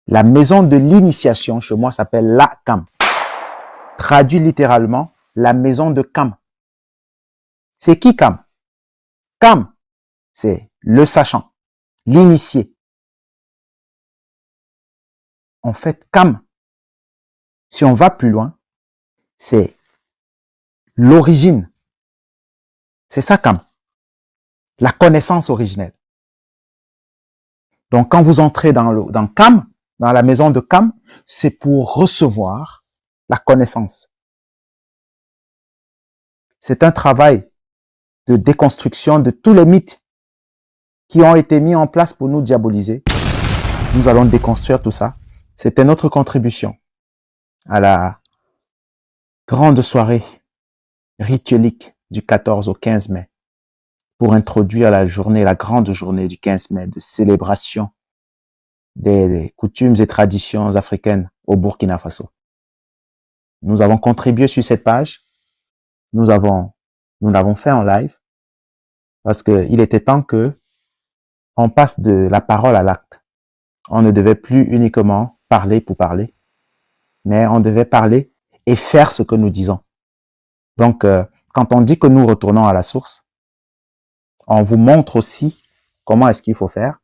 La maison de l'initiation, chez moi, s'appelle la Cam. Traduit littéralement, la maison de Cam. C'est qui Cam? Cam, c'est le sachant, l'initié. En fait, Cam, si on va plus loin, c'est l'origine. C'est ça Cam. La connaissance originelle. Donc, quand vous entrez dans Cam, dans la maison de Cam, c'est pour recevoir la connaissance. C'est un travail de déconstruction de tous les mythes qui ont été mis en place pour nous diaboliser. Nous allons déconstruire tout ça. C'était notre contribution à la grande soirée rituelique du 14 au 15 mai pour introduire la grande journée du 15 mai de célébration des coutumes et traditions africaines au Burkina Faso. Nous avons contribué sur cette page. Nous l'avons fait en live parce qu'il était temps que on passe de la parole à l'acte. On ne devait plus uniquement parler pour parler, mais on devait parler et faire ce que nous disons. Donc, quand on dit que nous retournons à la source, on vous montre aussi comment est-ce qu'il faut faire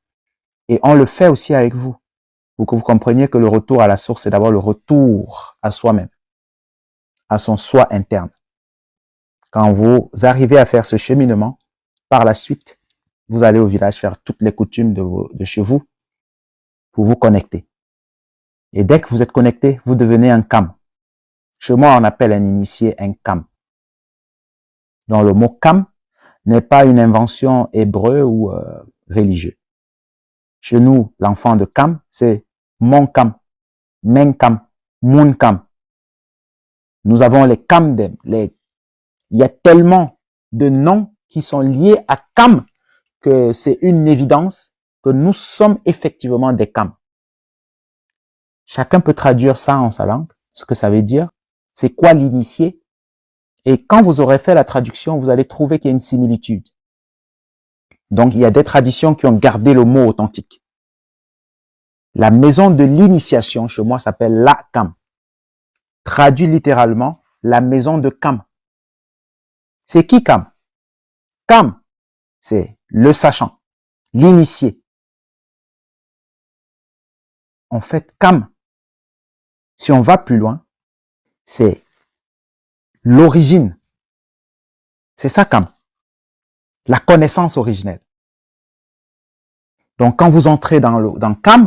et on le fait aussi avec vous pour que vous compreniez que le retour à la source, c'est d'abord le retour à soi-même, à son soi interne. Quand vous arrivez à faire ce cheminement, par la suite, vous allez au village faire toutes les coutumes de chez vous pour vous connecter. Et dès que vous êtes connecté, vous devenez un Cam. Chez moi, on appelle un initié un Cam. Donc, le mot Cam n'est pas une invention hébreu ou religieux. Chez nous, l'enfant de Cam, c'est mon Cam, men Cam, mon Cam. Nous avons les Cam, il y a tellement de noms qui sont liés à Cam que c'est une évidence que nous sommes effectivement des Cam. Chacun peut traduire ça en sa langue, ce que ça veut dire. C'est quoi l'initié? Et quand vous aurez fait la traduction, vous allez trouver qu'il y a une similitude. Donc, il y a des traditions qui ont gardé le mot authentique. La maison de l'initiation, chez moi, s'appelle la Cam. Traduit littéralement, la maison de Cam. C'est qui Cam? Cam, c'est le sachant, l'initié. En fait, Cam, si on va plus loin, c'est l'origine. C'est ça Cam. La connaissance originelle. Donc, quand vous entrez dans Cam,